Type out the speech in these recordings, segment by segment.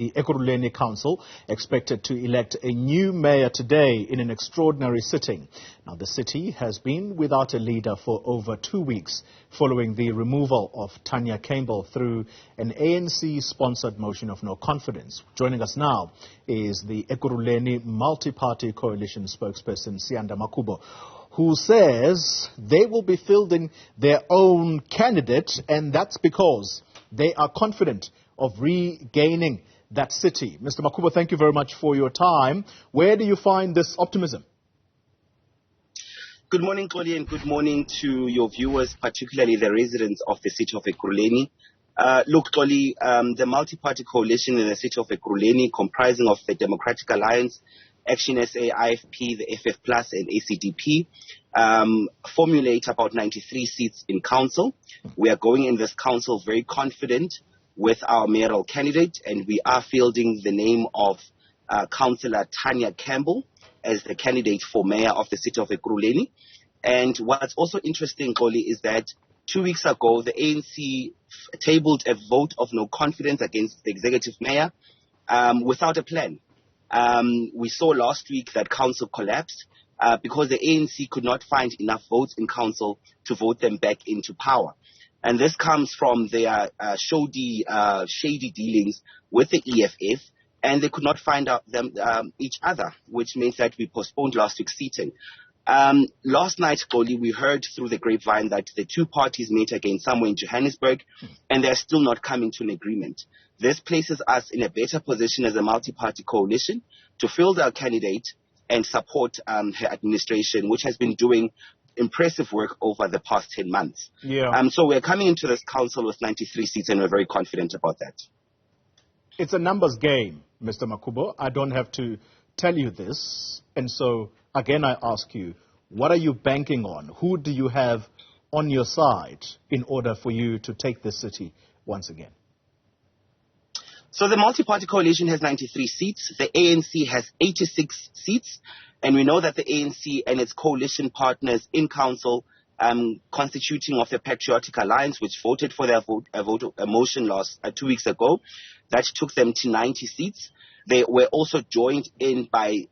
The Ekurhuleni Council expected to elect a new mayor today in an extraordinary sitting. Now, the city has been without a leader for over 2 weeks following the removal of Tanya Campbell through an ANC-sponsored motion of no confidence. Joining us now is the Ekurhuleni multi-party coalition spokesperson, Siyanda Makhubo, who says they will be fielding their own candidate, and that's because they are confident of regaining that city. Mr. Makhubo, thank you very much for your time. Where do you find this optimism? Good morning, Xoli, and good morning to your viewers, particularly the residents of the city of Ekurhuleni. Look, Xoli, the multi-party coalition in the city of Ekurhuleni, comprising of the Democratic Alliance, Action SA, IFP, the FF Plus, and ACDP, formulate about 93 seats in council. We are going in this council very confident with our mayoral candidate, and we are fielding the name of Councillor Tanya Campbell as the candidate for mayor of the city of Ekurhuleni. And what's also interesting, Xoli, is that 2 weeks ago, the ANC tabled a vote of no confidence against the executive mayor without a plan. We saw last week that council collapsed because the ANC could not find enough votes in council to vote them back into power. And this comes from their shady dealings with the EFF, and they could not find out each other, which means that we postponed last week's seating. Last night, Xoli, we heard through the grapevine that the two parties met again somewhere in Johannesburg, and they're still not coming to an agreement. This places us in a better position as a multi-party coalition to field our candidate and support her administration, which has been doing impressive work over the past 10 months. So we're coming into this council with 93 seats, and we're very confident about that. It's a numbers game, Mr. Makhubo. I don't have to tell you this. And so, again, I ask you, what are you banking on? Who do you have on your side in order for you to take this city once again? So the multi-party coalition has 93 seats. The ANC has 86 seats. And we know that the ANC and its coalition partners in council, constituting of the Patriotic Alliance, which voted for their motion 2 weeks ago, that took them to 90 seats. They were also joined in by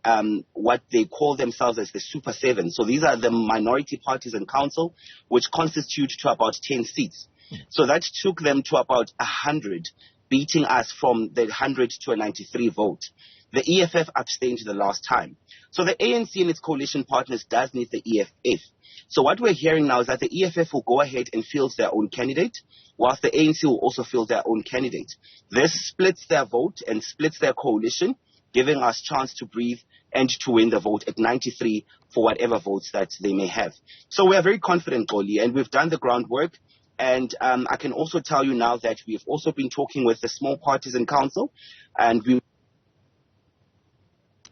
what they call themselves as the Super Seven. So these are the minority parties in council, which constitute to about 10 seats. So that took them to about 100, beating us from the 100 to a 93 vote. The EFF abstained the last time. So the ANC and its coalition partners does need the EFF. So what we're hearing now is that the EFF will go ahead and field their own candidate, whilst the ANC will also field their own candidate. This splits their vote and splits their coalition, giving us chance to breathe and to win the vote at 93 for whatever votes that they may have. So we're very confident, Xoli, and we've done the groundwork. And I can also tell you now that we've also been talking with the small parties in council, and we...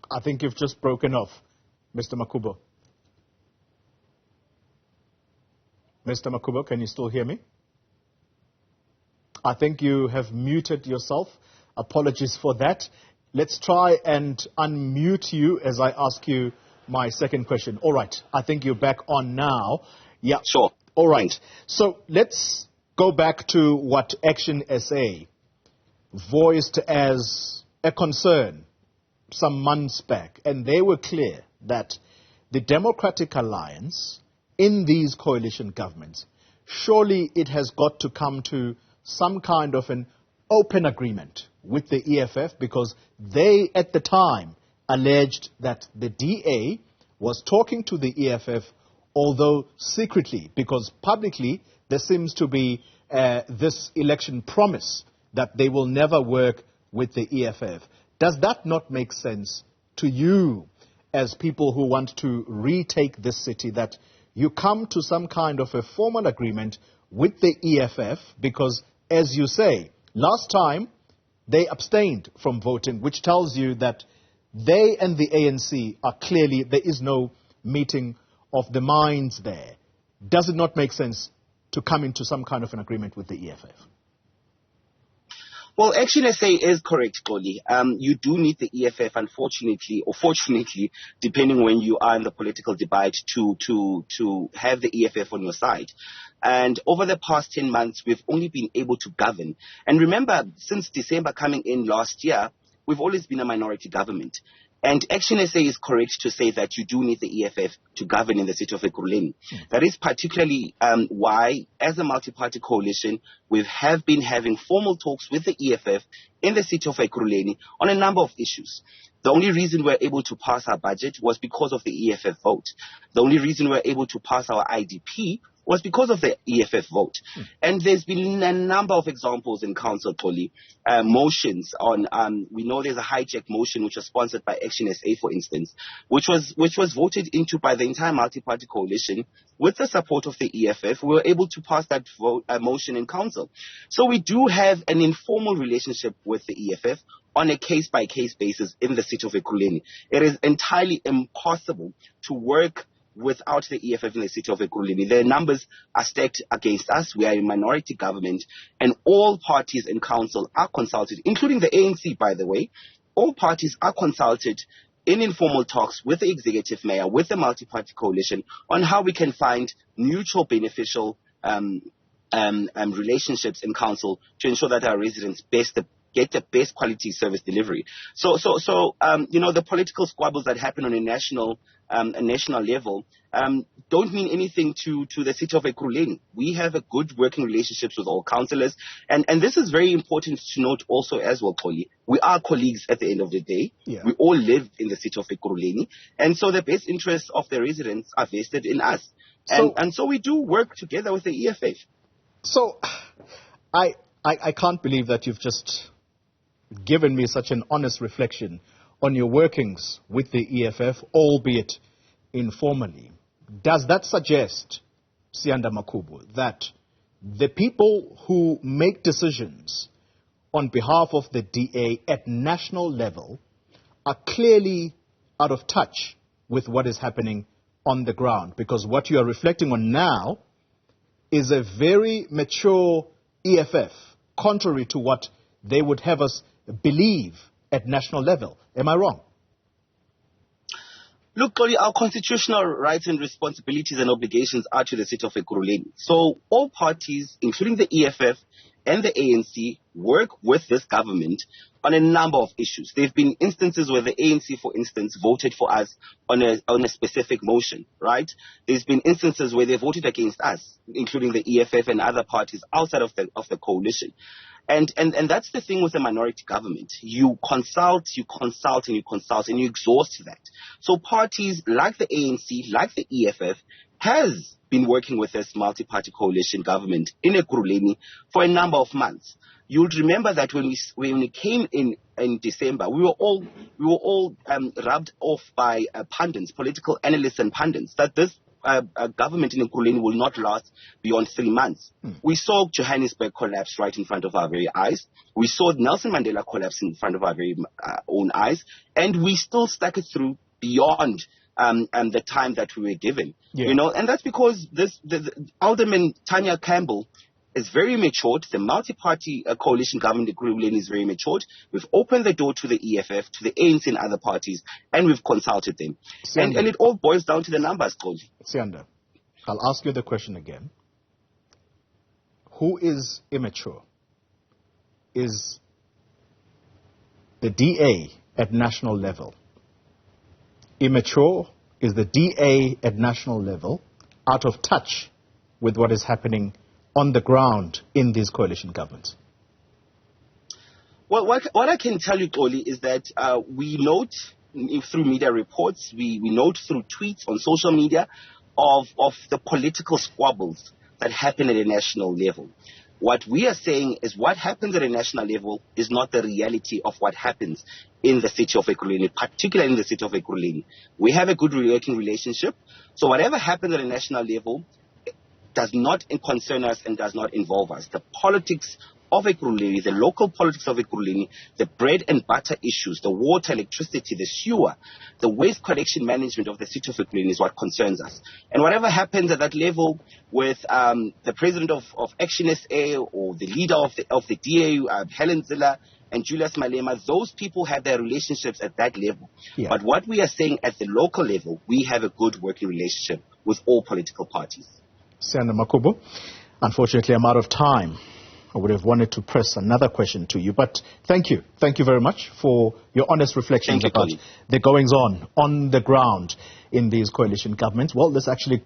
I think you've just broken off, Mr. Makhubo. Mr. Makhubo, can you still hear me? I think you have muted yourself. Apologies for that. Let's try and unmute you as I ask you my second question. All right. I think you're back on now. Yeah. Sure. All right. So let's go back to what Action SA voiced as a concern some months back. And they were clear that the Democratic Alliance in these coalition governments, surely it has got to come to some kind of an open agreement with the EFF, because they at the time alleged that the DA was talking to the EFF, although secretly, because publicly there seems to be this election promise that they will never work with the EFF. Does that not make sense to you as people who want to retake this city, that you come to some kind of a formal agreement with the EFF? Because, as you say, last time they abstained from voting, which tells you that they and the ANC are clearly, there is no meeting of the minds there. Does it not make sense to come into some kind of an agreement with the EFF? Well, Action SA is correct, Xoli. You do need the EFF, unfortunately, or fortunately, depending when you are in the political debate, to have the EFF on your side. And over the past 10 months, we've only been able to govern. And remember, since December coming in last year, we've always been a minority government. And Action SA is correct to say that you do need the EFF to govern in the city of Ekurhuleni. That is particularly why, as a multi-party coalition, we have been having formal talks with the EFF in the city of Ekurhuleni on a number of issues. The only reason we're able to pass our budget was because of the EFF vote. The only reason we're able to pass our IDP was because of the EFF vote. And there's been a number of examples in council, Toli, motions on, we know there's a hijack motion which was sponsored by Action SA, for instance, which was voted into by the entire multi-party coalition with the support of the EFF. We were able to pass that motion in council. So we do have an informal relationship with the EFF on a case-by-case basis in the city of Ekurhuleni. It is entirely impossible to work without the EFF in the city of Ekurhuleni. Their numbers are stacked against us. We are a minority government, and all parties in council are consulted, including the ANC, by the way. All parties are consulted in informal talks with the executive mayor, with the multi-party coalition, on how we can find mutual beneficial relationships in council to ensure that our residents get the best quality service delivery. So the political squabbles that happen on a national level don't mean anything to the city of Ekurhuleni. We have a good working relationships with all councillors, and this is very important to note also as well, Kholi. We are colleagues at the end of the day. Yeah. We all live in the city of Ekurhuleni, and so the best interests of the residents are vested in us. And so we do work together with the EFF. So I can't believe that you've just given me such an honest reflection on your workings with the EFF, albeit informally. Does that suggest, Siyanda Makhubo, that the people who make decisions on behalf of the DA at national level are clearly out of touch with what is happening on the ground? Because what you are reflecting on now is a very mature EFF, contrary to what they would have us believe at national level. Am I wrong? Look, Tori, our constitutional rights and responsibilities and obligations are to the city of Ekurhuleni. So all parties, including the EFF and the ANC, work with this government on a number of issues. There have been instances where the ANC, for instance, voted for us on a specific motion, right? There's been instances where they voted against us, including the EFF and other parties outside of the coalition. And that's the thing with a minority government. You consult, and you exhaust that. So parties like the ANC, like the EFF, has been working with this multi-party coalition government in Ekurhuleni for a number of months. You'll remember that when we came in December, we were all rubbed off by pundits, political analysts and pundits, that this government in Ekurhuleni will not last beyond 3 months. We saw Johannesburg collapse right in front of our very eyes. We saw Nelson Mandela collapse in front of our very own eyes, and we still stuck it through beyond the time that we were given. Yeah. And that's because the Alderman Tanya Campbell is very matured. The multi-party coalition government in Ekurhuleni is very matured. We've opened the door to the EFF, to the ANC and other parties, and we've consulted them. And it all boils down to the numbers, Koji. Siyanda, I'll ask you the question again. Who is immature? Is the DA at national level immature? Is the DA at national level out of touch with what is happening on the ground in these coalition governments? Well, what I can tell you, Oli, is that we note through media reports, we note through tweets on social media of the political squabbles that happen at a national level. What we are saying is what happens at a national level is not the reality of what happens in the city of Ekurhuleni, particularly in the city of Ekurhuleni. We have a good working relationship. So whatever happens at a national level does not concern us and does not involve us. The politics of Ekurhuleni, the local politics of Ekurhuleni, the bread and butter issues, the water, electricity, the sewer, the waste collection management of the city of Ekurhuleni is what concerns us. And whatever happens at that level with the president of Action SA or the leader of the DA, Helen Ziller and Julius Malema, those people have their relationships at that level. Yeah. But what we are saying at the local level, we have a good working relationship with all political parties. Siyanda Makhubo, unfortunately I'm out of time. I would have wanted to press another question to you, but thank you. Thank you very much for your honest reflections about the goings on the ground in these coalition governments. Well, this actually